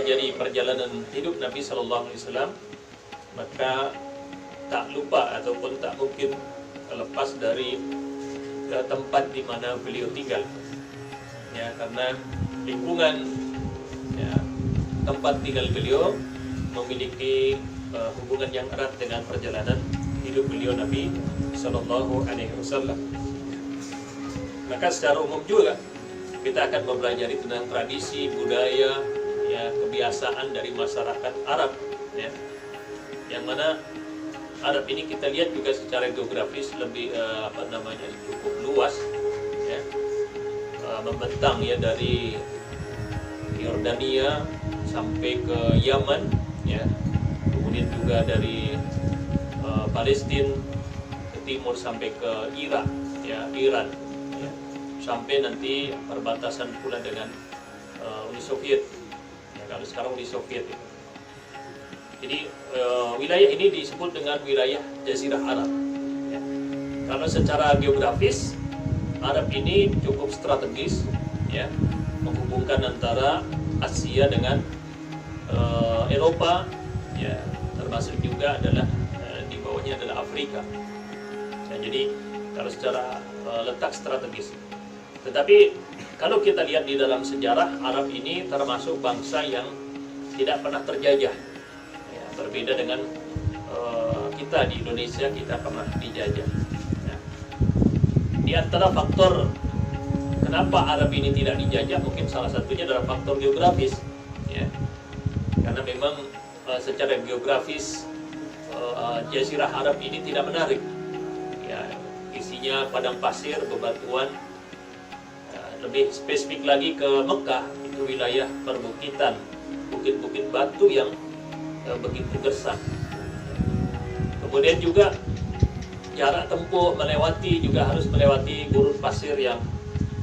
mempelajari perjalanan hidup Nabi Sallallahu Alaihi Wasallam, maka tak lupa ataupun tak mungkin lepas dari tempat di mana beliau tinggal, ya, karena lingkungan, ya, tempat tinggal beliau memiliki hubungan yang erat dengan perjalanan hidup beliau Nabi Sallallahu Alaihi Wasallam. Maka secara umum juga kita akan mempelajari tentang tradisi, budaya, ya, kebiasaan dari masyarakat Arab, ya, yang mana Arab ini kita lihat juga secara geografis lebih cukup luas, ya, membentang, ya, dari Yordania sampai ke Yaman, ya, kemudian juga dari Palestina ke timur sampai ke Irak, ya, Iran, ya, sampai nanti perbatasan pula dengan Uni Soviet, ya, kalau sekarang Uni Soviet itu. Jadi wilayah ini disebut dengan wilayah Jazirah Arab, ya. Kalau secara geografis Arab ini cukup strategis, ya, menghubungkan antara Asia dengan Eropa, ya, termasuk juga adalah di bawahnya adalah Afrika. Nah, jadi kalau secara letak strategis. Tetapi kalau kita lihat di dalam sejarah, Arab ini termasuk bangsa yang tidak pernah terjajah, ya, berbeda dengan kita di Indonesia, kita pernah dijajah, ya. Di antara faktor kenapa Arab ini tidak dijajah, mungkin salah satunya adalah faktor geografis, ya, karena memang secara geografis Jazirah Arab ini tidak menarik, ya, isinya padang pasir, bebatuan. Lebih spesifik lagi ke Mekah, itu wilayah perbukitan, bukit-bukit batu yang begitu gersang. Kemudian juga jarak tempuh harus melewati gurun pasir yang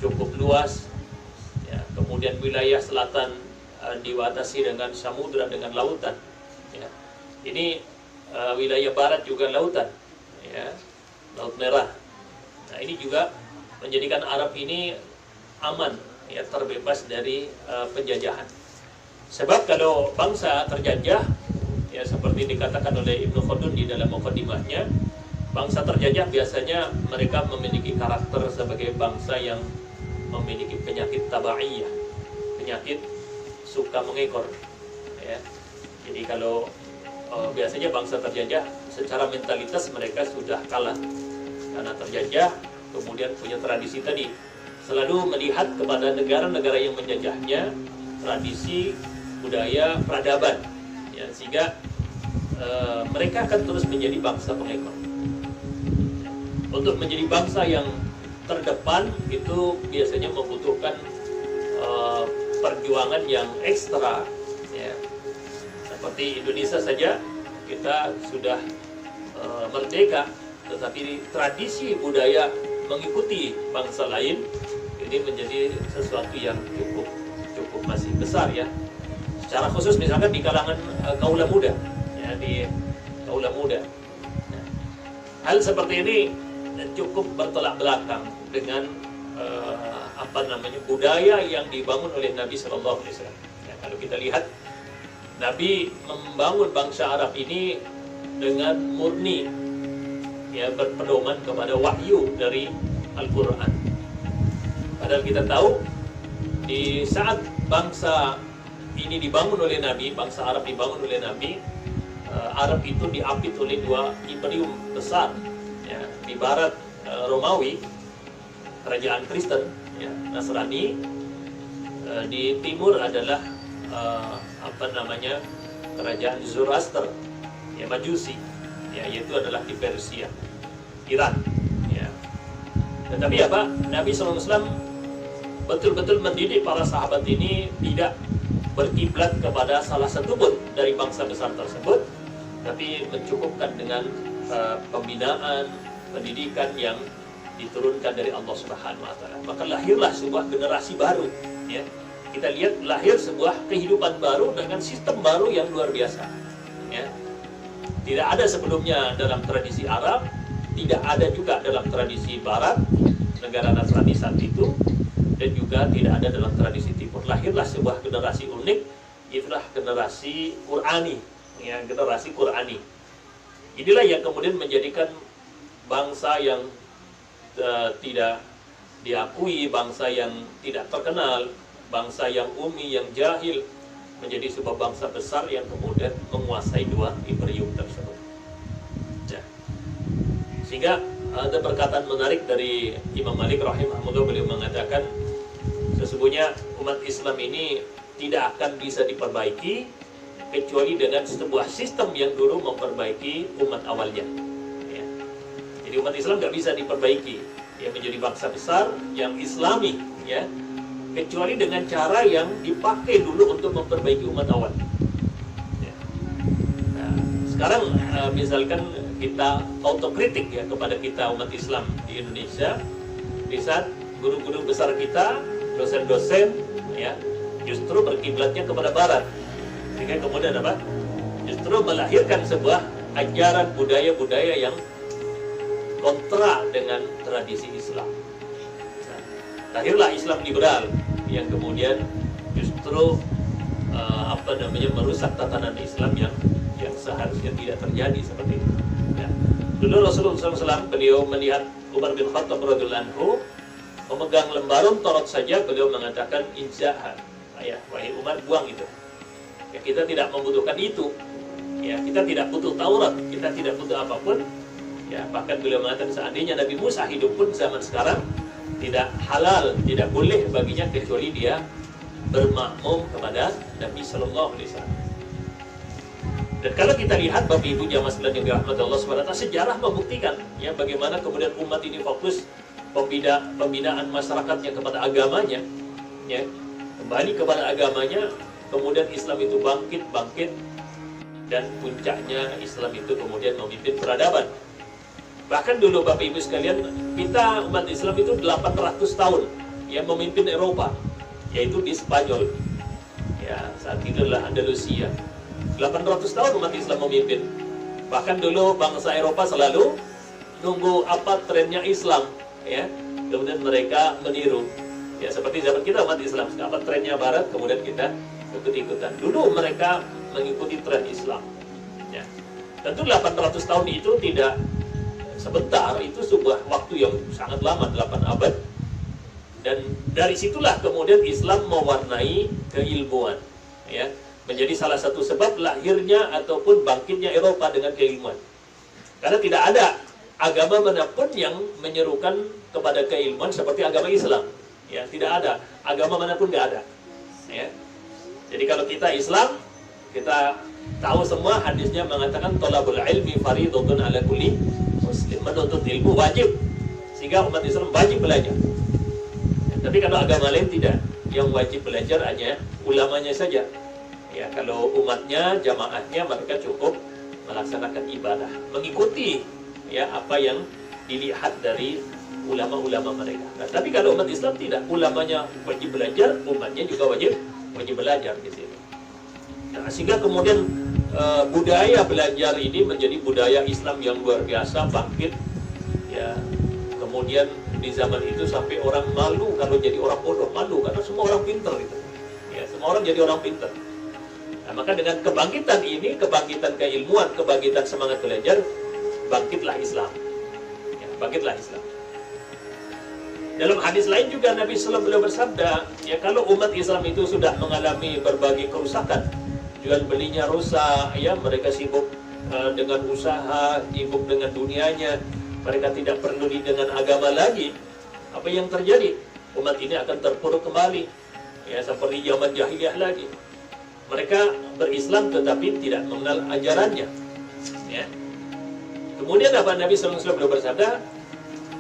cukup luas, ya. Kemudian wilayah selatan dibatasi dengan samudra, dengan lautan, ya. Ini wilayah barat juga lautan, ya, Laut Merah. Nah, ini juga menjadikan Arab ini aman, ya, terbebas dari penjajahan. Sebab kalau bangsa terjajah, ya, seperti dikatakan oleh Ibnu Khaldun di dalam mukadimahnya, bangsa terjajah biasanya mereka memiliki karakter sebagai bangsa yang memiliki penyakit tabaiyah, penyakit suka mengekor, ya. Jadi kalau biasanya bangsa terjajah secara mentalitas mereka sudah kalah karena terjajah, kemudian punya tradisi tadi, selalu melihat kepada negara-negara yang menjajahnya tradisi, budaya, peradaban, ya, sehingga mereka akan terus menjadi bangsa pengekor. Untuk menjadi bangsa yang terdepan itu biasanya membutuhkan perjuangan yang ekstra, ya. Seperti Indonesia saja, kita sudah merdeka, tetapi tradisi budaya mengikuti bangsa lain ini menjadi sesuatu yang cukup masih besar, ya. Secara khusus misalkan di kalangan kaula muda, ya, di kaula muda. Nah, hal seperti ini cukup bertolak belakang dengan budaya yang dibangun oleh Nabi Sallallahu Alaihi Wasallam. Ya, kalau kita lihat, Nabi membangun bangsa Arab ini dengan murni, ya, berpedoman kepada wahyu dari Al-Quran. Padahal kita tahu di saat bangsa ini dibangun oleh Nabi, bangsa Arab dibangun oleh Nabi, Arab itu diapit oleh dua imperium besar, ya, di barat Romawi, kerajaan Kristen, ya, Nasrani, di timur adalah kerajaan Zoroaster, ya, Majusi, ya, yaitu adalah di Persia, Iran, ya. Tetapi apa? Nabi SAW betul-betul mendidik para sahabat ini tidak berkiblat kepada salah satu pun dari bangsa besar tersebut, tapi mencukupkan dengan pembinaan, pendidikan yang diturunkan dari Allah Subhanahu wa Ta'ala. Maka lahirlah sebuah generasi baru, ya. Kita lihat lahir sebuah kehidupan baru dengan sistem baru yang luar biasa, ya. Tidak ada sebelumnya dalam tradisi Arab, tidak ada juga dalam tradisi Barat, negara Nasrani saat itu, dan juga tidak ada dalam tradisi Timur. Lahirlah sebuah generasi unik itulah generasi Qur'ani, ya, generasi Qur'ani. Inilah yang kemudian menjadikan bangsa yang tidak diakui, bangsa yang tidak terkenal, bangsa yang ummi, yang jahil, menjadi sebuah bangsa besar yang kemudian menguasai dua imperium tersebut. Ya. Sehingga ada perkataan menarik dari Imam Malik rahimahullah, beliau mengatakan sesungguhnya umat Islam ini tidak akan bisa diperbaiki kecuali dengan sebuah sistem yang dulu memperbaiki umat awalnya. Ya. Jadi umat Islam nggak bisa diperbaiki, ya, menjadi bangsa besar yang Islami, ya, kecuali dengan cara yang dipakai dulu untuk memperbaiki umat awal. Ya. Nah, sekarang misalkan kita autokritik, ya, kepada kita umat Islam di Indonesia, di saat guru-guru besar kita, dosen-dosen, ya, justru berkiblatnya kepada Barat, sehingga kemudian apa? Justru melahirkan sebuah ajaran budaya-budaya yang kontra dengan tradisi Islam. Nah, lahirlah Islam liberal yang kemudian justru merusak tatanan Islam yang seharusnya tidak terjadi seperti itu. Ya. Dulu Rasulullah SAW beliau melihat Umar bin Khattab radhiyallahu anhu memegang lembaran Taurat saja, beliau mengatakan injahan, ya, wahai Umar, buang itu. Ya, kita tidak membutuhkan itu. Ya, kita tidak butuh Taurat, kita tidak butuh apapun. Ya, bahkan beliau mengatakan seandainya Nabi Musa hidup pun zaman sekarang tidak halal, tidak boleh baginya kecuali dia bermakmum kepada Nabi Sallallahu Alaihi Wasallam. Dan kalau kita lihat Bapak Ibu jamaah sekalian yang dirahmati Allah SWT, sejarah membuktikan, ya, bagaimana kemudian umat ini fokus pembinaan masyarakatnya kepada agamanya, ya, kembali kepada agamanya, kemudian Islam itu bangkit, dan puncaknya Islam itu kemudian memimpin peradaban. Bahkan dulu Bapak Ibu sekalian, kita umat Islam itu 800 tahun yang memimpin Eropa, yaitu di Spanyol. Ya, saat itu adalah Andalusia. 800 tahun umat Islam memimpin. Bahkan dulu bangsa Eropa selalu nunggu apa trennya Islam, ya. Kemudian mereka meniru. Ya, seperti zaman kita umat Islam, apa trennya Barat, kemudian kita ikut-ikutan. Dulu mereka mengikuti tren Islam. Ya. Tentu 800 tahun itu tidak sebentar, itu sebuah waktu yang sangat lama, 8 abad. Dan dari situlah kemudian Islam mewarnai keilmuan, ya, menjadi salah satu sebab lahirnya ataupun bangkitnya Eropa dengan keilmuan. Karena tidak ada agama manapun yang menyerukan kepada keilmuan seperti agama Islam. Ya, tidak ada agama manapun, nggak ada. Ya. Jadi kalau kita Islam, kita tahu semua hadisnya mengatakan thalabul ilmi fardhun ala kulli muslim, menuntut ilmu wajib, sehingga umat Islam wajib belajar. Ya, tapi kalau agama lain tidak, yang wajib belajar hanya ulamanya saja. Ya, kalau umatnya, jamaahnya, mereka cukup melaksanakan ibadah, mengikuti, ya, apa yang dilihat dari ulama-ulama mereka. Nah, tapi kalau umat Islam tidak, ulamanya wajib belajar, umatnya juga wajib belajar di sini. Nah, sehingga kemudian budaya belajar ini menjadi budaya Islam yang luar biasa bangkit. Ya, kemudian di zaman itu sampai orang malu kalau jadi orang bodoh, malu karena semua orang pintar itu. Ya, semua orang jadi orang pintar. Nah, maka dengan kebangkitan ini, kebangkitan keilmuan, kebangkitan semangat belajar, bangkitlah Islam. Ya, bangkitlah Islam. Dalam hadis lain juga Nabi SAW beliau bersabda, ya, kalau umat Islam itu sudah mengalami berbagai kerusakan, jual belinya rusak, ya, mereka sibuk dengan usaha, sibuk dengan dunianya, mereka tidak peduli dengan agama lagi, apa yang terjadi? Umat ini akan terpuruk kembali, ya, seperti zaman jahiliyah lagi. Mereka berislam tetapi tidak mengenal ajarannya. Ya. Kemudian apa Nabi SAW bersabda,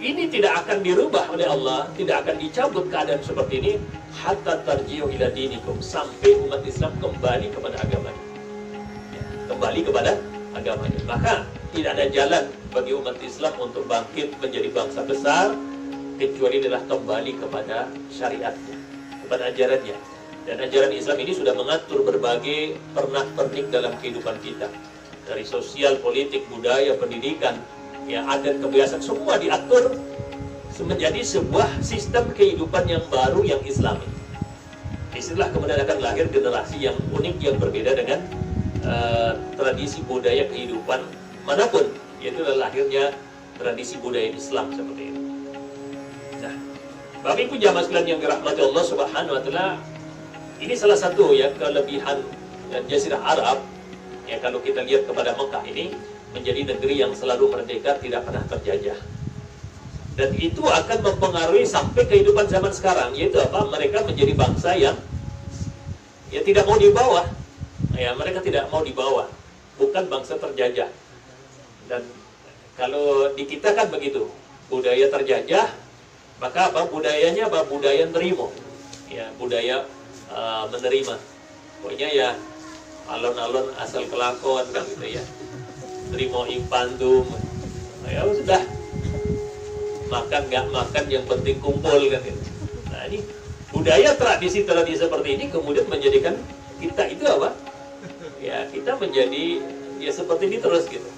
ini tidak akan dirubah oleh Allah, tidak akan dicabut keadaan seperti ini, hatta tarji'u ila dinikum, sampai umat Islam kembali kepada agamanya. Ya, kembali kepada agamanya. Maka tidak ada jalan bagi umat Islam untuk bangkit menjadi bangsa besar kecuali adalah kembali kepada syariatnya, kepada ajarannya. Dan ajaran Islam ini sudah mengatur berbagai pernak-pernik dalam kehidupan kita. Dari sosial, politik, budaya, pendidikan, ya, adat, kebiasaan, semua diatur menjadi sebuah sistem kehidupan yang baru, yang Islami. Disitulah kemudian akan lahir generasi yang unik, yang berbeda dengan tradisi budaya kehidupan manapun, yaitu lahirnya tradisi budaya Islam seperti itu. Nah, Bapak Ibu jamaah sekalian yang dirahmati Allah Subhanahu wa taala, ini salah satu ya kelebihan Jazirah Arab. Ya, kalau kita lihat kepada Mekah ini menjadi negeri yang selalu merdeka, tidak pernah terjajah. Dan itu akan mempengaruhi sampai kehidupan zaman sekarang, yaitu apa? Mereka menjadi bangsa yang ya tidak mau dibawa. Ya, mereka tidak mau dibawa, bukan bangsa terjajah. Dan kalau di kita kan begitu, budaya terjajah, maka apa? Budayanya apa? Budaya nerimo. Ya, budaya menerima. Pokoknya ya alon-alon asal kelakon kan gitu ya. Nerimo ing pandum. Ya sudah. Makan nggak makan yang penting kumpul kan gitu. Nah, ini budaya tradisi-tradisi seperti ini kemudian menjadikan kita itu apa? Ya, kita menjadi ya seperti ini terus gitu.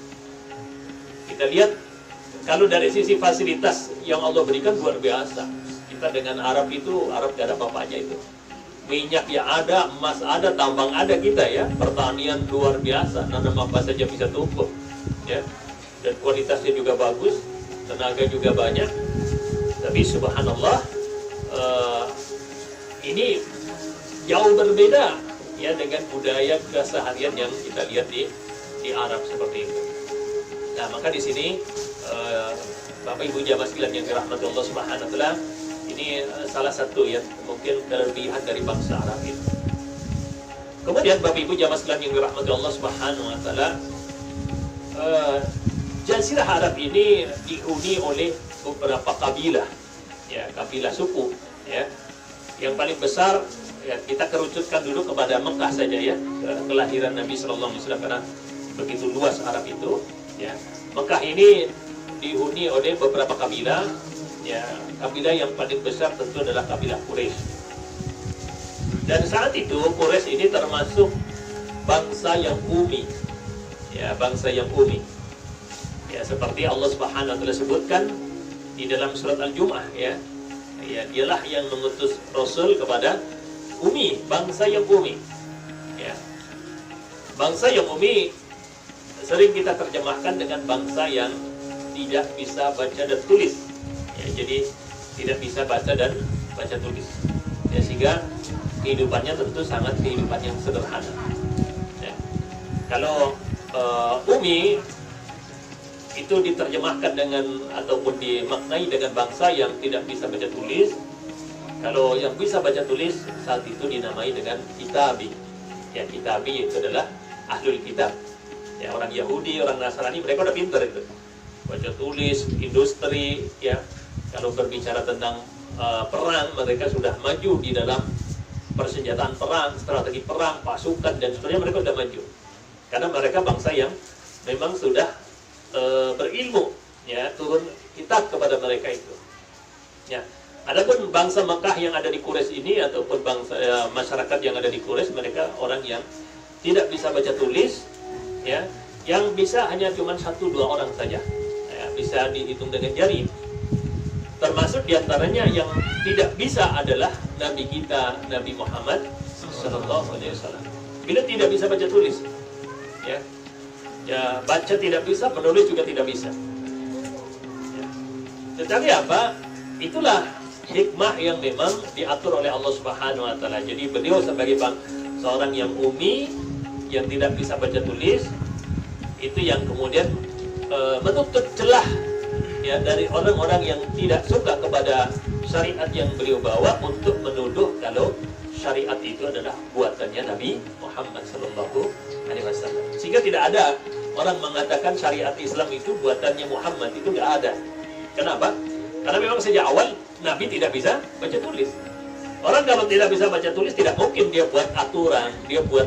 Kita lihat kalau dari sisi fasilitas yang Allah berikan luar biasa. Kita dengan Arab itu, Arab gak ada apa-apanya itu. Minyak ya ada, emas ada, tambang ada kita ya. Pertanian luar biasa, nanam apa saja bisa tumbuh. Ya. Dan kualitasnya juga bagus, tenaga juga banyak. Tapi subhanallah, ini jauh berbeda ya dengan budaya keseharian yang kita lihat di Arab seperti itu. Nah, maka di sini Bapak Ibu jamaah sekalian yang dirahmati Allah Subhanahu wa taala, ini salah satu ya mungkin kelebihan dari bangsa Arab itu. Kemudian Bapak Ibu jamaah sekalian yang dirahmati Allah Subhanahu wa taala, Jazirah Arab ini dihuni oleh beberapa kabilah, ya kabilah suku, ya. Yang paling besar ya, kita kerucutkan dulu kepada Mekah saja ya, kelahiran Nabi Sallallahu Alaihi Wasallam, karena begitu luas Arab itu. Ya, Mekah ini dihuni oleh beberapa kabilah. Ya, kabilah yang paling besar tentu adalah kabilah Quraisy. Dan saat itu Quraisy ini termasuk bangsa yang ummi. Ya, bangsa yang ummi. Ya, seperti Allah Subhanahu wa taala sebutkan di dalam surat Al-Jumu'ah ya. Ya, dialah yang mengutus Rasul kepada ummi, bangsa yang ummi. Ya. Bangsa yang ummi sering kita terjemahkan dengan bangsa yang tidak bisa baca dan tulis. Ya, jadi tidak bisa baca dan baca tulis. Ya, sehingga kehidupannya tentu sangat kehidupan yang sederhana. Ya. Kalau ummi itu diterjemahkan dengan ataupun dimaknai dengan bangsa yang tidak bisa baca tulis. Kalau yang bisa baca tulis saat itu dinamai dengan kitabi. Ya, kitabi itu adalah ahlul kitab. Ya, orang Yahudi, orang Nasrani, mereka udah pintar itu. Baca tulis, industri, ya. Kalau berbicara tentang perang, mereka sudah maju di dalam persenjataan perang, strategi perang, pasukan dan seterusnya, mereka sudah maju. Karena mereka bangsa yang memang sudah berilmu, ya, turun kitab kepada mereka itu. Ya. Adapun bangsa Mekah yang ada di Quraisy ini ataupun bangsa masyarakat yang ada di Quraisy, mereka orang yang tidak bisa baca tulis, ya, yang bisa hanya cuma 1-2 orang saja, ya, bisa dihitung dengan jari. Termasuk diantaranya yang tidak bisa adalah Nabi kita, Nabi Muhammad Sallallahu Alaihi Wasallam. Bila tidak bisa baca tulis, ya. Ya, baca tidak bisa, menulis juga tidak bisa. Ya. Tetapi apa? Itulah hikmah yang memang diatur oleh Allah Subhanahu wa taala. Jadi beliau sebagai seorang yang ummi, yang tidak bisa baca tulis, itu yang kemudian menutup celah ya dari orang-orang yang tidak suka kepada syariat yang beliau bawa untuk menuduh kalau syariat itu adalah buatannya Nabi Muhammad Sallallahu Alaihi Wasallam. Sehingga tidak ada orang mengatakan syariat Islam itu buatannya Muhammad, itu nggak ada. Kenapa? Karena memang sejak awal Nabi tidak bisa baca tulis. Orang kalau tidak bisa baca tulis tidak mungkin dia buat aturan, dia buat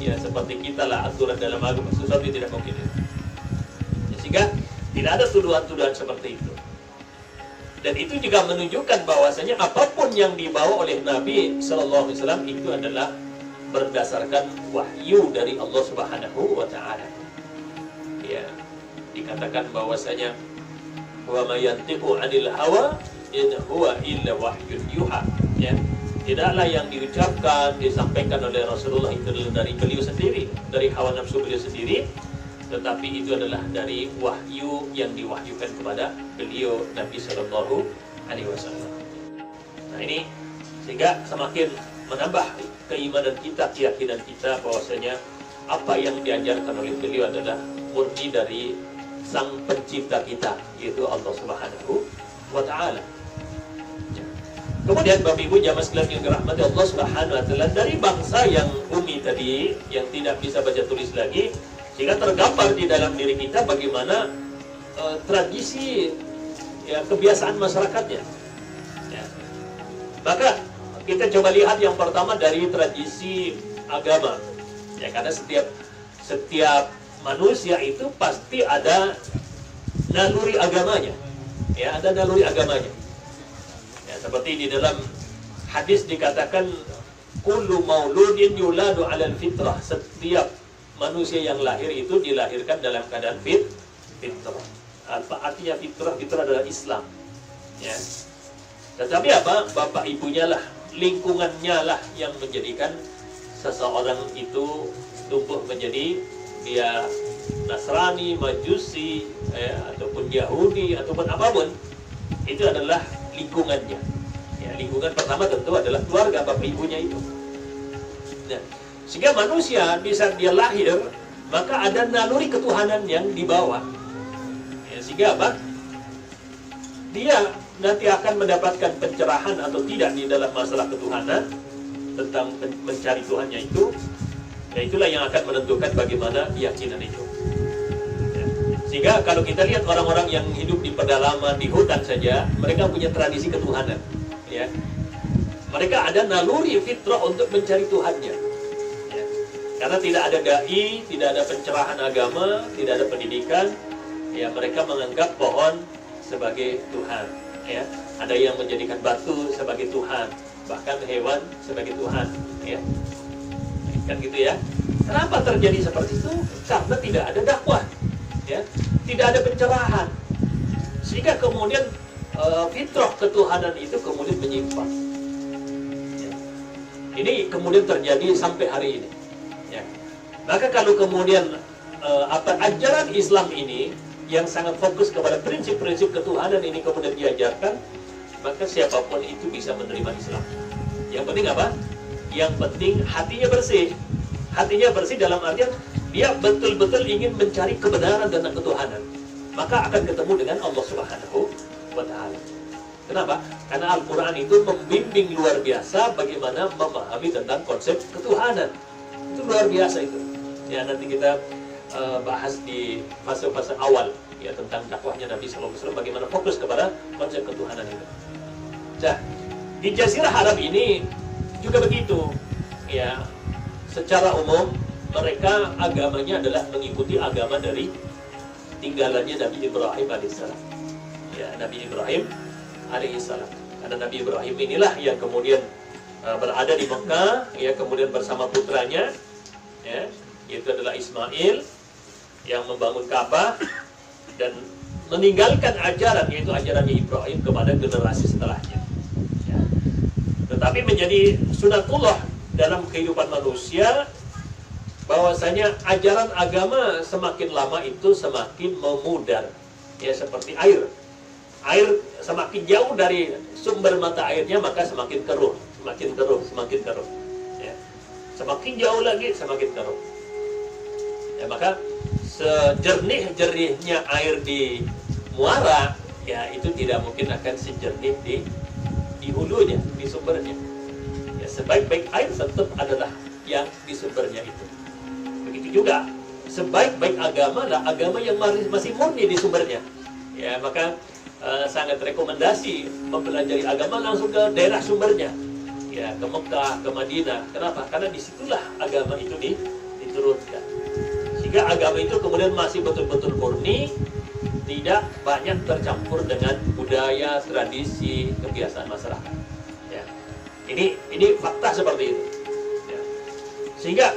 ya seperti kita lah, aturan dalam agama sesuatu tidak mungkin. Ya, sehingga tidak ada tuduhan-tuduhan seperti itu. Dan itu juga menunjukkan bahwasanya apapun yang dibawa oleh Nabi Sallallahu Alaihi Wasallam itu adalah berdasarkan wahyu dari Allah Subhanahu wa taala. Ya, dikatakan bahwasanya wa may yantiqu 'anil hawa in huwa illa wahyun yuha. Ya. Tidaklah yang diucapkan, disampaikan oleh Rasulullah itu adalah dari beliau sendiri, dari hawa nafsu beliau sendiri, tetapi itu adalah dari wahyu yang diwahyukan kepada beliau Nabi Sallallahu Alaihi Wasallam. Nah ini sehingga semakin menambah keimanan kita, keyakinan kita bahwasanya apa yang diajarkan oleh beliau adalah murni dari Sang Pencipta kita, yaitu Allah Subhanahu wa Ta'ala. Kemudian Bapak Ibu jamaah sekalian yang dirahmati Allah Subhanahu wa Ta'ala, dari bangsa yang umi tadi, yang tidak bisa baca tulis lagi, sehingga tergambar di dalam diri kita bagaimana tradisi, ya, kebiasaan masyarakatnya. Ya. Maka kita coba lihat yang pertama dari tradisi agama. Ya, karena setiap manusia itu pasti ada naluri agamanya. Ya, ada naluri agamanya. Ya, seperti di dalam hadis dikatakan kullu mauludin yuladu 'alal fitrah. Setiap manusia yang lahir itu dilahirkan dalam keadaan fitrah. Apa artinya fitrah? Fitrah adalah Islam. Ya. Tetapi apa? Bapak ibunya lah, lingkungannya lah yang menjadikan seseorang itu tumbuh menjadi dia Nasrani, Majusi, ataupun Yahudi, ataupun apapun. Itu adalah lingkungannya. Ya, lingkungan pertama tentu adalah keluarga bapak ibunya itu. Nah, sehingga manusia bisa dia lahir, maka ada naluri ketuhanan yang dibawa. Ya, sehingga apa? Dia nanti akan mendapatkan pencerahan atau tidak di dalam masalah ketuhanan tentang mencari Tuhannya itu. Ya, itulah yang akan menentukan bagaimana keyakinan itu. Ya. Sehingga kalau kita lihat orang-orang yang hidup di pedalaman, di hutan saja, mereka punya tradisi ketuhanan. Ya. Mereka ada naluri fitrah untuk mencari Tuhannya. Ya. Karena tidak ada dai, tidak ada pencerahan agama, tidak ada pendidikan, ya mereka menganggap pohon sebagai Tuhan. Ya. Ada yang menjadikan batu sebagai Tuhan, bahkan hewan sebagai Tuhan. Ya. Kan gitu ya. Kenapa terjadi seperti itu? Karena tidak ada dakwah, ya, tidak ada pencerahan, sehingga kemudian fitrah ketuhanan itu kemudian menyimpang. Ya. Ini kemudian terjadi sampai hari ini. Ya. Maka kalau kemudian ajaran Islam ini yang sangat fokus kepada prinsip-prinsip ketuhanan ini kemudian diajarkan, maka siapapun itu bisa menerima Islam. Yang penting apa? Yang penting hatinya bersih. Hatinya bersih dalam artian dia betul-betul ingin mencari kebenaran tentang ketuhanan. Maka akan ketemu dengan Allah Subhanahu wa Ta'ala. Kenapa? Karena Al-Quran itu membimbing luar biasa bagaimana memahami tentang konsep ketuhanan. Itu luar biasa itu. Ya, nanti kita bahas di fase-fase awal ya tentang dakwahnya Nabi SAW, bagaimana fokus kepada konsep ketuhanan itu. Nah, di Jazirah Arab ini juga begitu, ya. Secara umum mereka agamanya adalah mengikuti agama dari tinggalannya Nabi Ibrahim alaihissalam. Ya, Nabi Ibrahim alaihissalam. Karena Nabi Ibrahim inilah yang kemudian berada di Mekah, ya, kemudian bersama putranya, ya, yaitu adalah Ismail yang membangun Ka'bah dan meninggalkan ajaran, yaitu ajarannya Ibrahim kepada generasi setelahnya. Tetapi menjadi sunatullah dalam kehidupan manusia bahwasanya ajaran agama semakin lama itu semakin memudar, ya, seperti air. Air semakin jauh dari sumber mata airnya maka semakin keruh, semakin keruh, semakin keruh. Ya. Semakin jauh lagi semakin keruh. Ya, maka sejernih-jernihnya air di muara, ya, itu tidak mungkin akan sejernih di hulunya, di sumbernya. Ya, sebaik-baik air tetap adalah yang di sumbernya itu. Begitu juga sebaik-baik agama adalah agama yang masih murni di sumbernya. Ya, maka sangat rekomendasi mempelajari agama langsung ke daerah sumbernya. Ya, ke Mekah, ke Madinah. Kenapa? Karena disitulah agama itu diturunkan. Sehingga agama itu kemudian masih betul-betul murni, tidak banyak tercampur dengan budaya, tradisi, kebiasaan masyarakat. Ya. Ini fakta seperti itu. Ya. Sehingga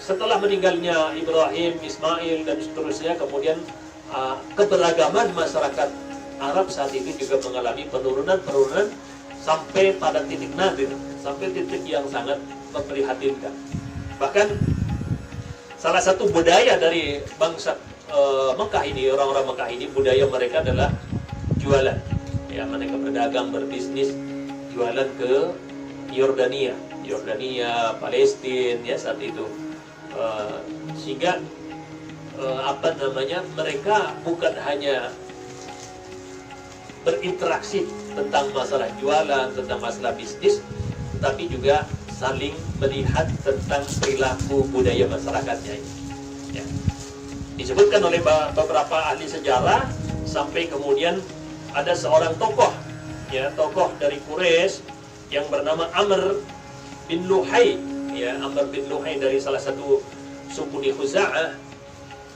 setelah meninggalnya Ibrahim, Ismail dan seterusnya, kemudian keberagaman masyarakat Arab saat itu juga mengalami penurunan sampai pada titik nadir, sampai titik yang sangat memprihatinkan. Bahkan salah satu budaya dari bangsa Mekah ini, orang-orang Mekah ini, budaya mereka adalah jualan. Ya, mereka berdagang, berbisnis, jualan ke Yordania, Palestina, ya saat itu. Sehingga mereka bukan hanya berinteraksi tentang masalah jualan, tentang masalah bisnis, tetapi juga saling melihat tentang perilaku budaya masyarakatnya ini. Ya. Disebutkan oleh beberapa ahli sejarah, sampai kemudian ada seorang tokoh, ya, tokoh dari Quraisy yang bernama Amr bin Luhai, ya, Amr bin Luhai dari salah satu suku di Khuza'ah.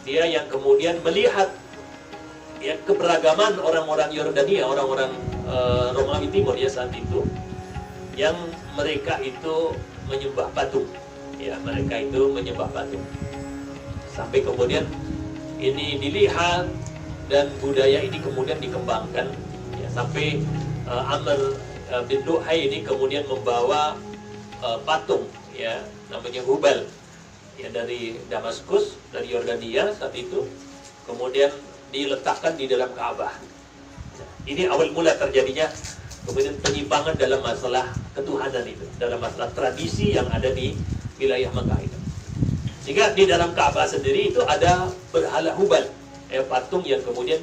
Dia yang kemudian melihat, ya, keberagaman orang-orang Yordania, orang-orang Romawi Timur, ya, saat itu, yang mereka itu menyembah patung, ya, mereka itu menyembah patung. Sampai kemudian ini dilihat dan budaya ini kemudian dikembangkan, ya, sampai Amr bin Luhai ini kemudian membawa patung, ya, namanya Hubal, ya, dari Damaskus, dari Yordania saat itu, kemudian diletakkan di dalam Ka'bah. Ini awal mula terjadinya kemudian penyimpangan dalam masalah ketuhanan itu, dalam masalah tradisi yang ada di wilayah Mekah itu. Sehingga di dalam Ka'bah sendiri itu ada berhala Hubal, ya, patung yang kemudian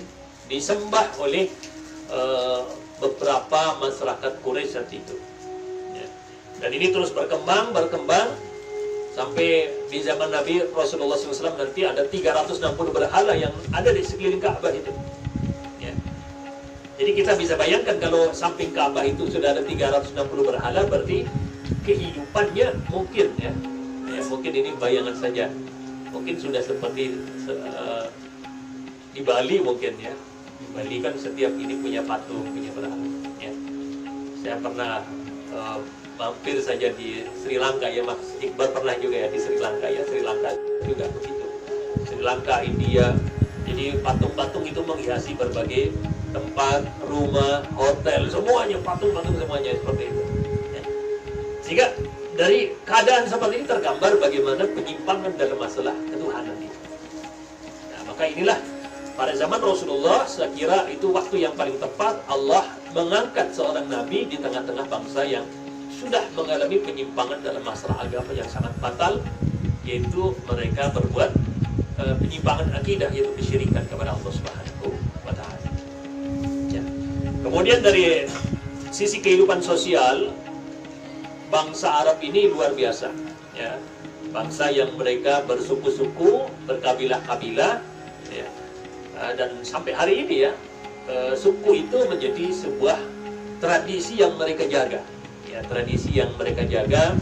disembah oleh beberapa masyarakat Quraisy saat itu. Ya. Dan ini terus berkembang sampai di zaman Nabi Rasulullah SAW nanti ada 360 berhala yang ada di sekeliling Ka'bah itu. Ya. Jadi kita bisa bayangkan kalau samping Ka'bah itu sudah ada 360 berhala, berarti kehidupannya mungkin, ya, mungkin ini bayangan saja. Mungkin sudah seperti di Bali mungkin, ya. Di Bali kan setiap ini punya patung, punya berhala. Ya. Saya pernah mampir saja di Sri Lanka, ya, Mas Iqbal pernah juga, ya, di Sri Lanka, ya, Sri Lanka juga begitu. Sri Lanka, India, jadi patung-patung itu menghiasi berbagai tempat, rumah, hotel, semuanya patung-patung, semuanya seperti itu. Ya. Sehingga dari keadaan seperti ini tergambar bagaimana penyimpangan dalam masalah ketuhanan ini. Nah, maka inilah pada zaman Rasulullah, saya kira itu waktu yang paling tepat Allah mengangkat seorang nabi di tengah-tengah bangsa yang sudah mengalami penyimpangan dalam masalah agama yang sangat fatal, yaitu mereka berbuat penyimpangan akidah, yaitu kesyirikan kepada Allah Subhanahu wa Ta'ala. Ya. Kemudian dari sisi kehidupan sosial, bangsa Arab ini luar biasa, ya. Bangsa yang mereka bersuku-suku, berkabilah-kabilah, ya. Dan sampai hari ini, ya, suku itu menjadi sebuah tradisi yang mereka jaga. Ya, tradisi yang mereka jaga,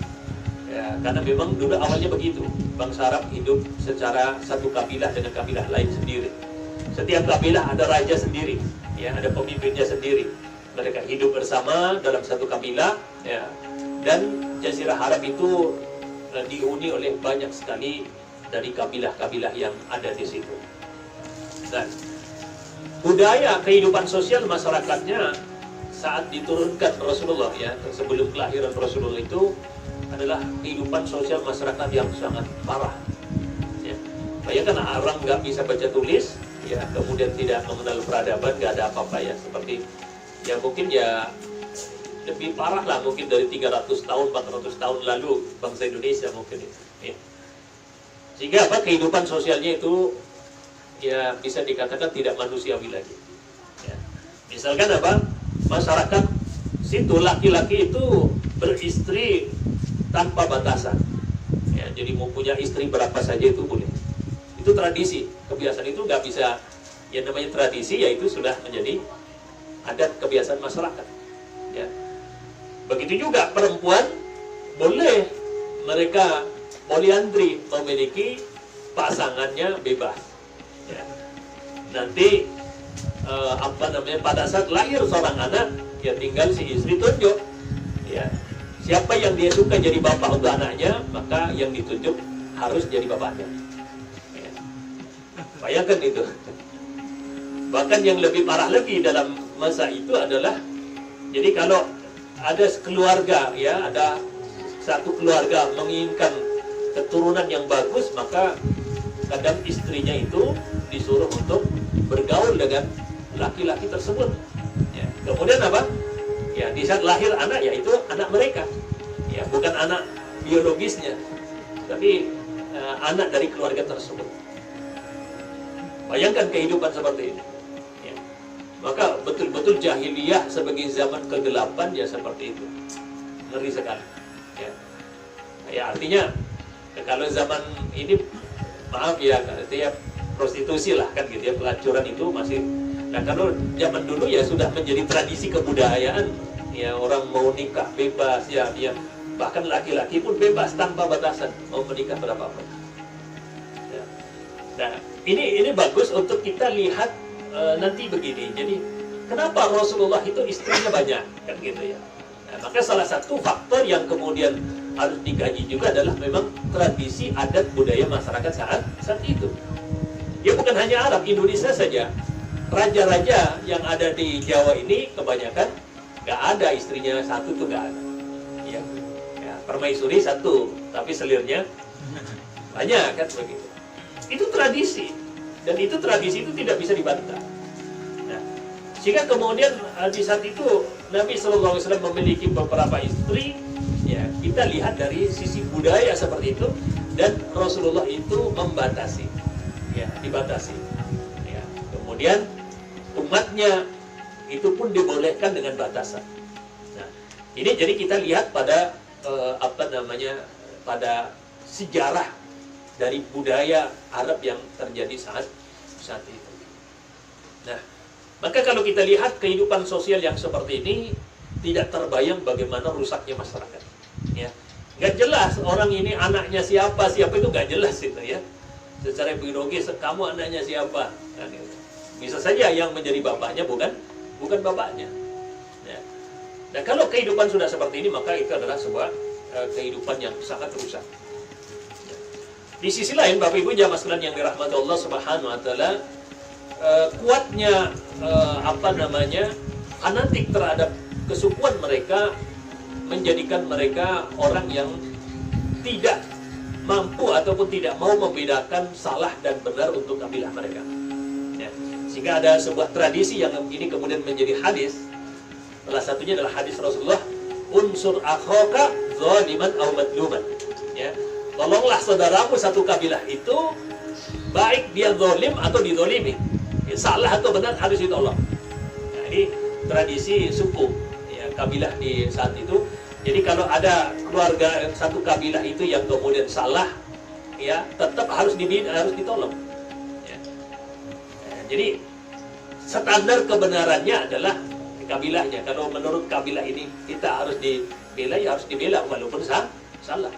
ya, karena memang dulu awalnya begitu. Bangsa Arab hidup secara satu kabilah dengan kabilah lain sendiri. Setiap kabilah ada raja sendiri, ya, ada pemimpinnya sendiri. Mereka hidup bersama dalam satu kabilah, ya. Dan Jazirah Arab itu dihuni oleh banyak sekali dari kabilah-kabilah yang ada di situ. Dan budaya kehidupan sosial masyarakatnya saat diturunkan Rasulullah, ya, sebelum kelahiran Rasulullah itu adalah kehidupan sosial masyarakat yang sangat parah. Ya. Bayangkan orang nggak bisa baca tulis, ya, kemudian tidak mengenal peradaban, nggak ada apa-apa, ya, seperti, ya, mungkin, ya, lebih parah lah mungkin dari 300 tahun, 400 tahun lalu bangsa Indonesia mungkin itu. Ya. Sehingga apa, kehidupan sosialnya itu, ya, bisa dikatakan tidak manusiawi lagi. Ya. Misalkan apa? Masyarakat situ laki-laki itu beristri tanpa batasan, ya, jadi mau punya istri berapa saja itu boleh. Itu tradisi, kebiasaan itu nggak bisa, yang namanya tradisi, yaitu sudah menjadi adat kebiasaan masyarakat. Ya. Begitu juga perempuan boleh mereka poliandri, memiliki pasangannya bebas. Ya. Nanti pada saat lahir seorang anak, ya, tinggal si istri tunjuk, ya, siapa yang dia suka jadi bapak untuk anaknya, maka yang ditunjuk harus jadi bapaknya. Ya. Bayangkan itu. Bahkan yang lebih parah lagi dalam masa itu adalah, jadi kalau ada keluarga, ya, ada satu keluarga menginginkan keturunan yang bagus, maka kadang istrinya itu disuruh untuk bergaul dengan laki-laki tersebut. Ya. Kemudian apa? Ya, di saat lahir anak, ya itu anak mereka. Ya, bukan anak biologisnya, tapi anak dari keluarga tersebut. Bayangkan kehidupan seperti ini. Ya. Maka betul-betul jahiliyah sebagai zaman kegelapan ya seperti itu. Ngeri sekali. Ya, ya artinya kalau zaman ini, maaf ya, artinya prostitusi lah kan gitu ya, pelacuran itu masih. Nah kalau zaman dulu ya sudah menjadi tradisi kebudayaan, ya orang mau nikah bebas, ya dia bahkan laki-laki pun bebas tanpa batasan mau menikah berapapun. Ya. Nah ini bagus untuk kita lihat nanti begini. Jadi kenapa Rasulullah itu istrinya banyak kan gitu ya. Nah, maka salah satu faktor yang kemudian harus dikaji juga adalah memang tradisi adat budaya masyarakat saat itu. Ya bukan hanya Arab, Indonesia saja. Raja-raja yang ada di Jawa ini kebanyakan nggak ada istrinya satu tuh nggak ada. Ya, permaisuri satu, tapi selirnya banyak kan begitu. Itu tradisi, dan itu tradisi itu tidak bisa dibantah. Nah, sehingga kemudian di saat itu Nabi SAW memiliki beberapa istri. Ya, kita lihat dari sisi budaya seperti itu, dan Rasulullah itu membatasi, ya, dibatasi. Ya, kemudian umatnya itu pun dibolehkan dengan batasan. Nah, ini jadi kita lihat pada pada sejarah dari budaya Arab yang terjadi saat itu. Nah, maka kalau kita lihat kehidupan sosial yang seperti ini, tidak terbayang bagaimana rusaknya masyarakat. Ya, nggak jelas orang ini anaknya siapa itu nggak jelas itu ya. Secara biologis kamu anaknya siapa? Nah, bisa saja yang menjadi bapaknya bukan bapaknya. Ya. Nah kalau kehidupan sudah seperti ini, maka itu adalah sebuah kehidupan yang sangat rusak. Ya. Di sisi lain, Bapak Ibu jamaah sekalian yang dirahmati Allah Subhanahu Wa Taala, kuatnya fanatik terhadap kesukuan mereka menjadikan mereka orang yang tidak mampu ataupun tidak mau membedakan salah dan benar untuk kabilah mereka. Ya. Sehingga ada sebuah tradisi yang ini kemudian menjadi hadis. Salah satunya adalah hadis Rasulullah, unsur akhaka zaliman aw madluman. Ya. Tolonglah saudaramu satu kabilah itu, baik dia zalim atau dizalimi. Ya, salah atau benar harus ditolong. Nah, ini tradisi suku ya, kabilah di saat itu. Jadi kalau ada keluarga satu kabilah itu yang kemudian salah, ya tetap harus ditolong. Ya. Nah, jadi standar kebenarannya adalah kabilahnya. Kalau menurut kabilah ini kita harus dibela, ya harus dibela walaupun salah.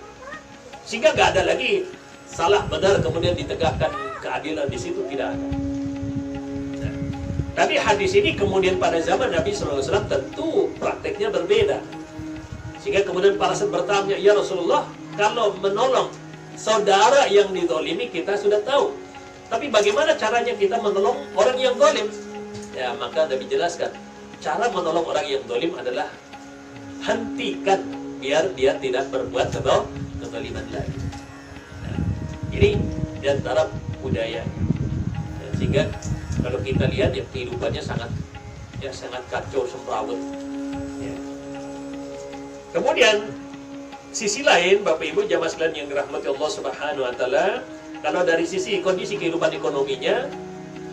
Sehingga nggak ada lagi salah benar kemudian ditegakkan keadilan di situ, tidak ada. Nah, tapi hadis ini kemudian pada zaman Nabi SAW tentu prakteknya berbeda. Sehingga kemudian para sahabat bertanya, ya Rasulullah, kalau menolong saudara yang dizalimi kita sudah tahu, tapi bagaimana caranya kita menolong orang yang zalim? Ya, maka Nabi jelaskan, cara menolong orang yang zalim adalah hentikan biar dia tidak berbuat kezaliman lagi. Nah, ini diantara budaya. Ya, sehingga kalau kita lihat ya kehidupannya sangat kacau semrawut. Ya. Kemudian sisi lain, Bapak Ibu jamaah sekalian yang dirahmati Allah Subhanahu Wa Taala, kalau dari sisi kondisi kehidupan ekonominya,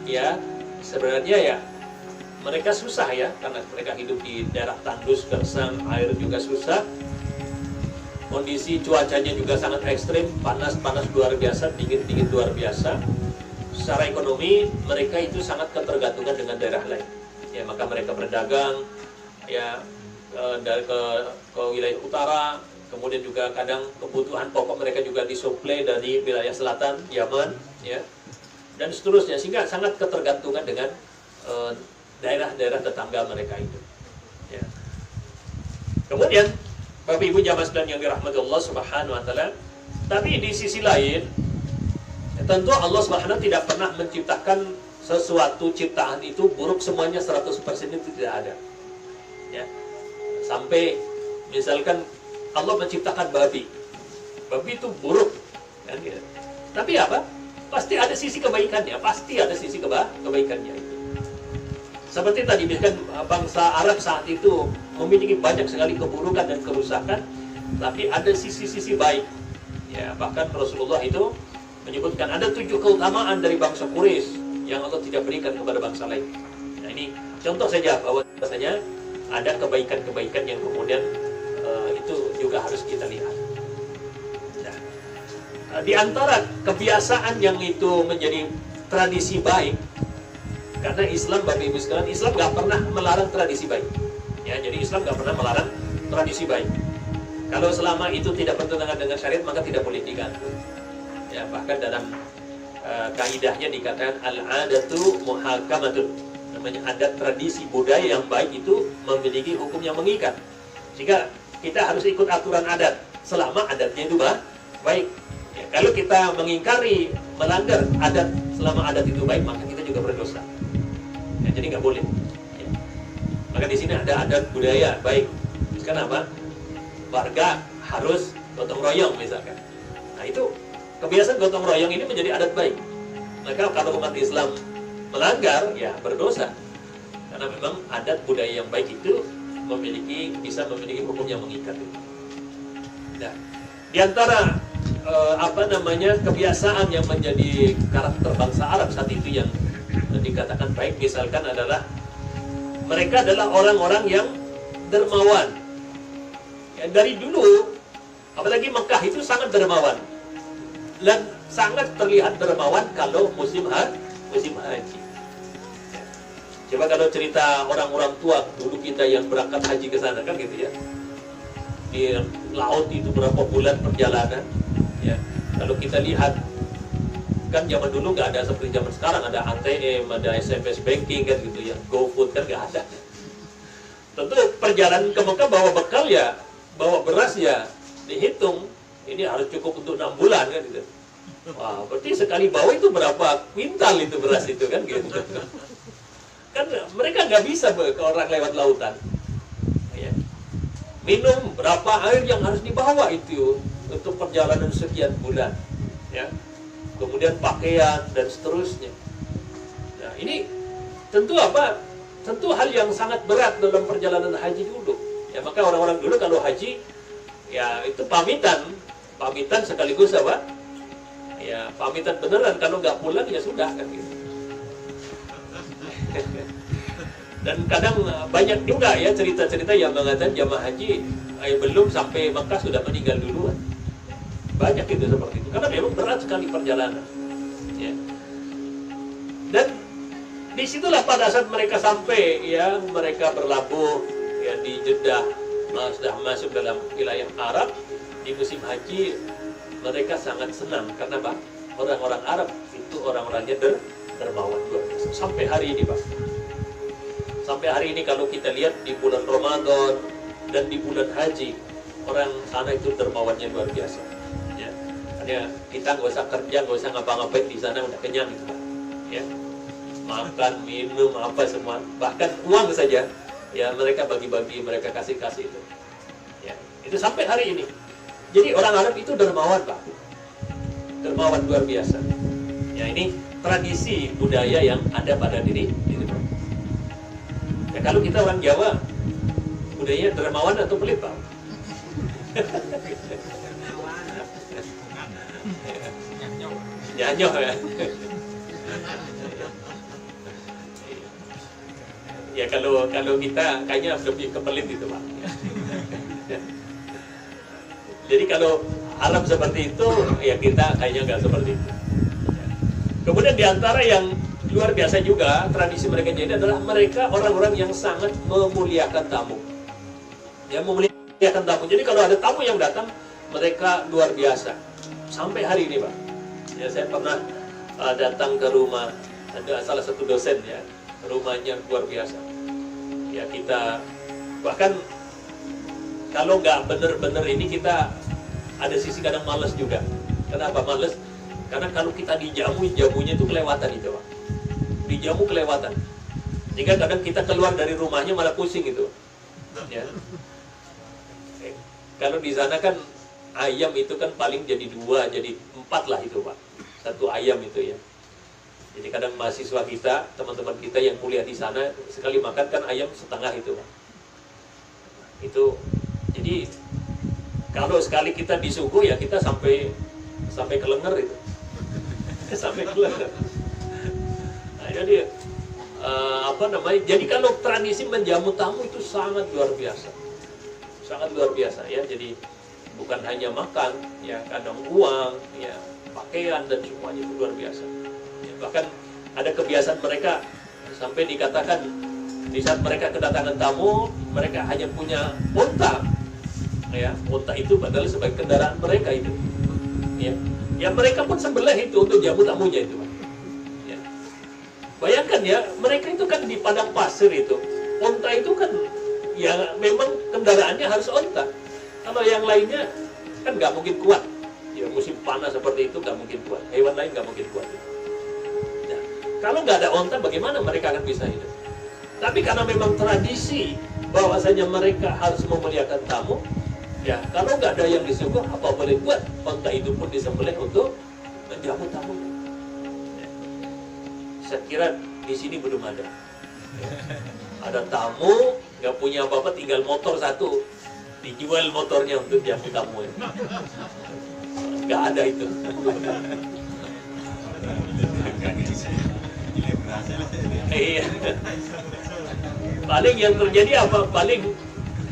ya sebenarnya ya mereka susah ya, karena mereka hidup di daerah tandus, gersang, air juga susah. Kondisi cuacanya juga sangat ekstrim, panas luar biasa, dingin luar biasa. Secara ekonomi mereka itu sangat ketergantungan dengan daerah lain. Ya, maka mereka berdagang, ya dari ke wilayah utara, kemudian juga kadang kebutuhan pokok mereka juga disuplai dari wilayah selatan, Yaman, ya, dan seterusnya, sehingga sangat ketergantungan dengan daerah-daerah tetangga mereka itu. Ya. Kemudian Bapak Ibu jamaah sekalian yang dirahmati Allah Subhanahu Wa Taala, tapi di sisi lain, tentu Allah Subhanahu tidak pernah menciptakan sesuatu ciptaan itu buruk semuanya 100% itu tidak ada. Ya. Sampai misalkan Allah menciptakan babi itu buruk kan, ya. Tapi apa? Pasti ada sisi kebaikannya, pasti ada sisi kebaikannya itu. Seperti tadi, misalkan bangsa Arab saat itu memiliki banyak sekali keburukan dan kerusakan, tapi ada sisi-sisi baik. Ya, bahkan Rasulullah itu menyebutkan ada 7 keutamaan dari bangsa Quraisy yang Allah tidak berikan kepada bangsa lain. Nah, ini contoh saja bahwa rasanya ada kebaikan-kebaikan yang kemudian itu juga harus kita lihat. Nah, di antara kebiasaan yang itu menjadi tradisi baik, karena Islam, Bapak Ibu sekalian, Islam nggak pernah melarang tradisi baik. Ya, jadi Islam nggak pernah melarang tradisi baik. Kalau selama itu tidak bertentangan dengan syariat, maka tidak boleh diganggu. Ya, bahkan dalam kaidahnya dikatakan al-adatu muhakamatun. Namanya adat, tradisi, budaya yang baik itu memiliki hukum yang mengikat. Sehingga kita harus ikut aturan adat selama adatnya itu baik. Ya, kalau kita mengingkari, melanggar adat selama adat itu baik, maka kita juga berdosa. Ya, jadi nggak boleh. Ya. Maka di sini ada adat budaya baik. Kenapa? Warga harus gotong royong misalkan. Nah, itu kebiasaan gotong royong ini menjadi adat baik. Maka kalau umat Islam melanggar, ya berdosa. Karena memang adat budaya yang baik itu bisa memiliki hukum yang mengikat. Nah, di antara kebiasaan yang menjadi karakter bangsa Arab saat itu yang dikatakan baik, misalkan adalah mereka adalah orang-orang yang dermawan. Ya, dari dulu, apalagi Mekah itu sangat dermawan dan sangat terlihat dermawan kalau musim haji. Ya. Coba kalau cerita orang-orang tua dulu kita yang berangkat haji ke sana kan gitu ya, di laut itu berapa bulan perjalanan. Ya, kalau kita lihat kan zaman dulu nggak ada seperti zaman sekarang, ada ATM, ada SMS banking kan gitu ya, GoFood kan nggak ada. Tentu perjalanan ke Mekah bawa bekal ya, bawa beras ya, dihitung ini harus cukup untuk 6 bulan kan gitu. Wah, berarti sekali bawa itu berapa kuintal itu beras itu kan gitu. Kan mereka nggak bisa ke orang lewat lautan. Ya. Minum berapa air yang harus dibawa itu untuk perjalanan sekian bulan. Ya. Kemudian pakaian dan seterusnya. Nah, ini tentu apa? Tentu hal yang sangat berat dalam perjalanan haji dulu. Ya, maka orang-orang dulu kalau haji, ya itu pamitan sekaligus apa? Ya pamitan beneran, kalau nggak pulang ya sudah kan gitu. Dan kadang banyak juga ya cerita-cerita yang mengatakan jamaah haji belum sampai Mekah sudah meninggal duluan. Banyak itu seperti itu, karena memang berat sekali perjalanan. Ya. Dan disitulah pada saat mereka sampai, ya mereka berlabuh ya di Jeddah, sudah masuk dalam wilayah Arab di musim haji. Mereka sangat senang karena Pak, orang-orang Arab itu orang-orangnya dermawan luar biasa. Sampai hari ini Pak, sampai hari ini kalau kita lihat di bulan Ramadan dan di bulan haji, orang sana itu dermawannya luar biasa. Ya, hanya kita nggak usah kerja, nggak usah ngapa-ngapain di sana udah kenyang itu Pak. Ya, makan, minum, apa semua, bahkan uang saja, ya mereka bagi-bagi, mereka kasih-kasih itu. Ya, itu sampai hari ini. Jadi orang Arab itu dermawan Pak, dermawan luar biasa. Ya, ini tradisi budaya yang ada pada diri Pak. Ya, kalau kita orang Jawa, budayanya dermawan atau pelit Pak? Nyanyoh ya. Ya kalau kita kayaknya lebih kepelit itu Pak. Jadi kalau Arab seperti itu, ya kita kayaknya nggak seperti itu. Kemudian diantara yang luar biasa juga tradisi mereka jadi adalah mereka orang-orang yang sangat memuliakan tamu. Ya, memuliakan tamu. Jadi kalau ada tamu yang datang, mereka luar biasa. Sampai hari ini Pak. Ya, saya pernah datang ke rumah ada salah satu dosen ya, rumahnya luar biasa. Ya kita bahkan kalau nggak bener-bener ini kita ada sisi kadang malas juga. Kenapa malas? Karena kalau kita dijamu, jamunya itu kelewatan itu Pak. Dijamu kelewatan. Jika kadang kita keluar dari rumahnya malah pusing gitu. Ya. Kalau di sana kan ayam itu kan paling jadi 2, jadi 4 lah itu Pak. Satu ayam itu ya. Jadi kadang mahasiswa kita, teman-teman kita yang kuliah di sana, sekali makan kan ayam setengah itu Pak. Itu, jadi kalau sekali kita disuguh ya kita sampai kelenger itu. Sampai kelenger. Nah, jadi jadi kalau tradisi menjamu tamu itu sangat luar biasa. Sangat luar biasa ya. Jadi bukan hanya makan, ya kadang uang, ya pakaian dan semuanya itu luar biasa. Ya, bahkan ada kebiasaan mereka sampai dikatakan di saat mereka kedatangan tamu, mereka hanya punya unta. Ya, unta itu padahal sebagai kendaraan mereka itu. Ya, ya mereka pun sembelih itu untuk jamu tamunya itu. Ya. Bayangkan ya, mereka itu kan di padang pasir itu. Unta itu kan ya memang kendaraannya harus unta. Kalau yang lainnya kan nggak mungkin kuat. Ya musim panas seperti itu nggak mungkin kuat. Hewan lain nggak mungkin kuat. Ya. Kalau nggak ada unta, bagaimana mereka akan bisa hidup? Tapi karena memang tradisi bahwasanya mereka harus memuliakan tamu, ya kalau nggak ada yang disuguh, apa boleh buat? Unta itu pun disembelih untuk menjamu tamu. Ya. Saya kira di sini belum ada. Ya. Ada tamu nggak punya apa-apa, tinggal motor satu, dijual motornya untuk jamu tamu. Nggak ada itu. Iya. Paling yang terjadi apa? Paling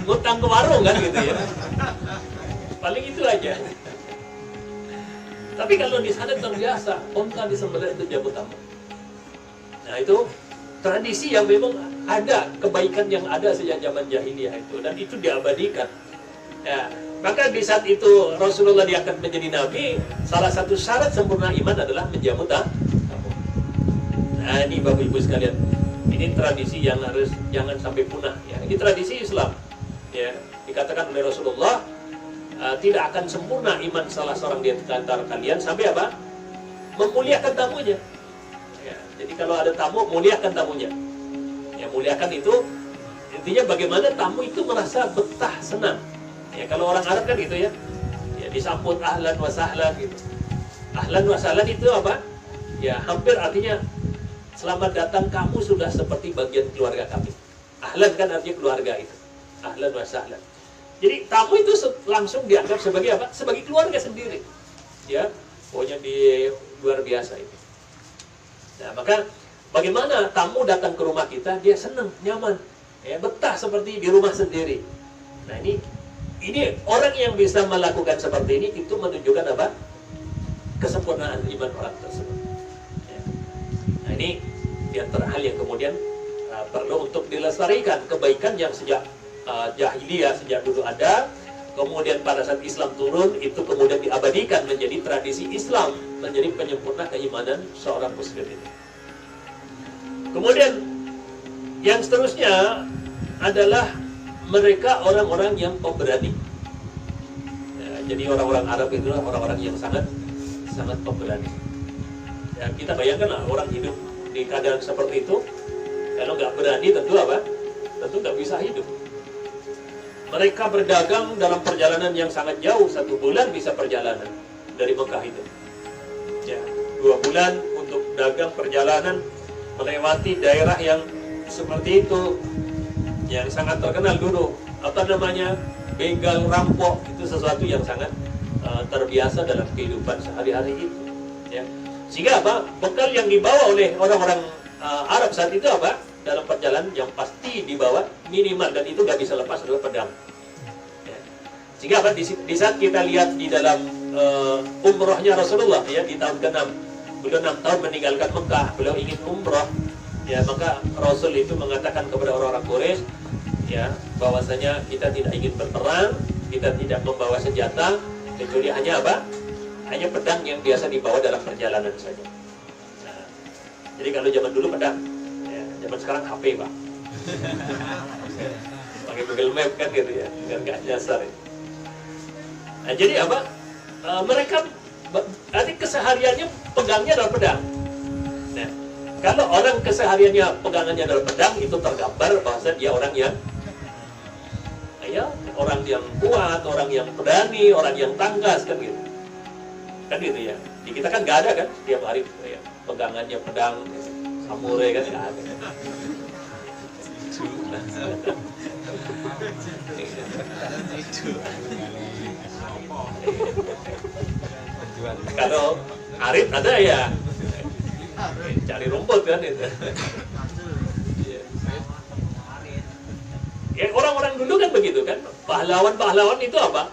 ngutang ke warung kan gitu ya. Paling itu aja. Tapi kalau di sana terbiasa, unta disembelih itu jamu tamu. Nah itu tradisi yang memang ada, kebaikan yang ada sejak zaman jahiliyah itu, dan itu diabadikan. Ya, maka di saat itu Rasulullah diangkat menjadi nabi, salah satu syarat sempurna iman adalah menjamu tamu. Nah ini Bapak Ibu sekalian, ini tradisi yang harus jangan sampai punah. Ya, ini tradisi Islam. Ya, dikatakan oleh Rasulullah, tidak akan sempurna iman salah seorang di antara kalian sampai apa? Memuliakan tamunya. Ya, jadi kalau ada tamu, muliakan tamunya. Ya, muliakan itu intinya bagaimana tamu itu merasa betah, senang. Ya, kalau orang Arab kan gitu ya. Ya, disambut ahlan wa sahlan gitu. Ahlan wa sahlan itu apa? Ya, hampir artinya selamat datang, kamu sudah seperti bagian keluarga kami. Ahlan kan artinya keluarga itu. Ahlan wa sahlan. Jadi tamu itu langsung dianggap sebagai apa? Sebagai keluarga sendiri. Ya, pokoknya di luar biasa itu. Nah, maka bagaimana tamu datang ke rumah kita, dia senang, nyaman, ya, betah seperti di rumah sendiri. Nah, ini orang yang bisa melakukan seperti ini itu menunjukkan apa? Kesempurnaan iman orang tersebut. Ya. Nah, ini di antara hal yang kemudian perlu untuk dilestarikan, kebaikan yang sejak jahiliyah, sejak dulu ada, kemudian pada saat Islam turun, itu kemudian diabadikan menjadi tradisi Islam, menjadi penyempurna keimanan seorang muslim ini. Kemudian yang seterusnya adalah mereka orang-orang yang pemberani. Ya, jadi orang-orang Arab itu orang-orang yang sangat pemberani. Ya, kita bayangkanlah orang hidup di keadaan seperti itu, kalau nggak berani tentu apa? Tentu nggak bisa hidup. Mereka berdagang dalam perjalanan yang sangat jauh, 1 bulan bisa perjalanan dari Mekah itu. Ya, 2 bulan untuk dagang perjalanan melewati daerah yang seperti itu, yang sangat terkenal dulu. Apa namanya? Begal, rampok, itu sesuatu yang sangat terbiasa dalam kehidupan sehari-hari itu. Ya. Sehingga apa? Bekal yang dibawa oleh orang-orang Arab saat itu apa? Dalam perjalanan yang pasti dibawa minimal, dan itu nggak bisa lepas adalah pedang. Ya. Sehingga apa? Di saat kita lihat di dalam umrohnya Rasulullah ya di tahun ke-6, beliau 6 tahun meninggalkan Mekah, beliau ingin umroh. Ya, maka Rasul itu mengatakan kepada orang-orang Quraisy ya bahwasanya kita tidak ingin berperang, kita tidak membawa senjata, kecuali hanya apa? Hanya pedang yang biasa dibawa dalam perjalanan saja. Nah, jadi kalau zaman dulu pedang, ya, zaman sekarang HP Pak. Pakai Google Map kan gitu ya, biar nggak nyasar. Ya. Nah, jadi apa? Mereka nanti kesehariannya pegangnya adalah pedang. Nah, kalau orang kesehariannya pegangannya adalah pedang, itu tergambar bahwa dia orang yang ya orang yang kuat, orang yang berani, orang yang tangkas kan gitu. Kan gitu ya. Di kita kan nggak ada kan setiap hari ya, pegangannya pedang, samurai kan nggak ada. Kalau Arif ada ya cari rumput kan itu. Ya orang-orang dulu kan begitu kan, pahlawan-pahlawan itu apa?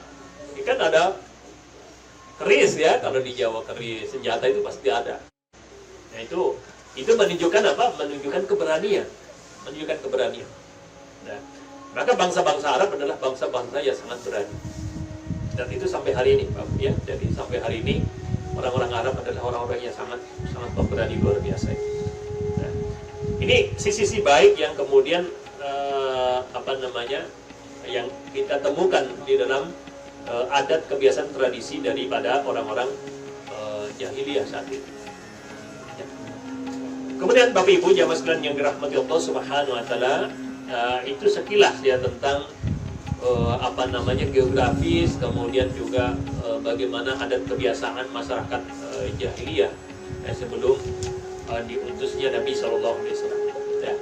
Ya, kan ada keris ya, kalau di Jawa keris, senjata itu pasti ada. Nah itu menunjukkan apa? Menunjukkan keberanian, Nah, maka bangsa-bangsa Arab adalah bangsa-bangsa yang sangat berani. Dan itu sampai hari ini, Pak, ya. Jadi sampai hari ini orang-orang Arab adalah orang-orang yang sangat berani luar biasa. Nah, ini sisi baik yang kemudian yang kita temukan di dalam adat kebiasaan tradisi daripada orang-orang jahiliyah saat itu. Ya. Kemudian Bapak Ibu jamaah sekalian yang dirahmati Allah Subhanahu wa taala, itu sekilas ya tentang geografis, kemudian juga bagaimana adat kebiasaan masyarakat jahiliyah sebelum diutusnya Nabi Shallallahu Alaihi Wasallam. Ya.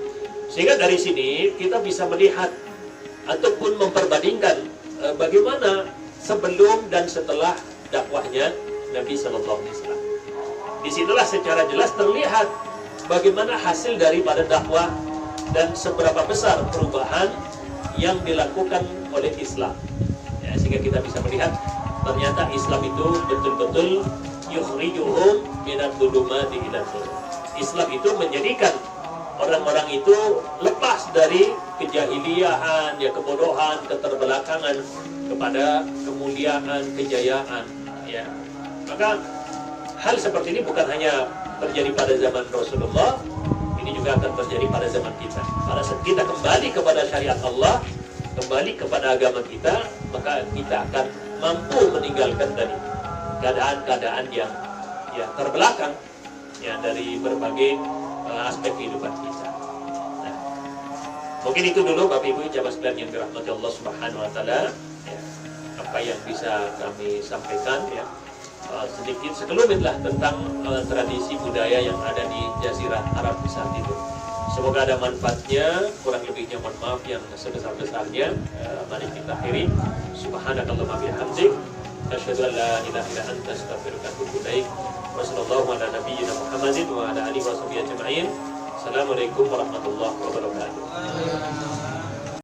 Sehingga dari sini kita bisa melihat ataupun memperbandingkan bagaimana sebelum dan setelah dakwahnya Nabi Shallallahu Alaihi Wasallam. Disitulah secara jelas terlihat bagaimana hasil daripada dakwah dan seberapa besar perubahan yang dilakukan oleh Islam. Ya, sehingga kita bisa melihat ternyata Islam itu betul-betul yukhrijuhum minadh dhulumati ilan nur. Islam itu menjadikan orang-orang itu lepas dari kejahiliahan, ya kebodohan, keterbelakangan kepada kemuliaan, kejayaan. Ya, maka hal seperti ini bukan hanya terjadi pada zaman Rasulullah, ini juga akan terjadi pada zaman kita. Pada saat kita kembali kepada syariat Allah, kembali kepada agama kita, maka kita akan mampu meninggalkan dari keadaan-keadaan yang terbelakang ya dari berbagai aspek kehidupan kita. Nah, mungkin itu dulu Bapak Ibu jamaah sekalian yang dirahmati Allah Subhanahu wa taala, ya, apa yang bisa kami sampaikan ya. Sedikit sekelumit lah tentang tradisi budaya yang ada di Jazirah Arab saat itu. Semoga ada manfaatnya, kurang lebihnya mohon maaf yang sebesar-besarnya. Mari kita akhiri. Subhanakallahumma bihamdik, asyhadu an la ilaha illa anta, astaghfiruka wa atubu ilaik. Wa sallallahu ala nabiyyina Muhammadin wa ala alihi wa sahbihi ajma'in. Assalamualaikum warahmatullahi wabarakatuh.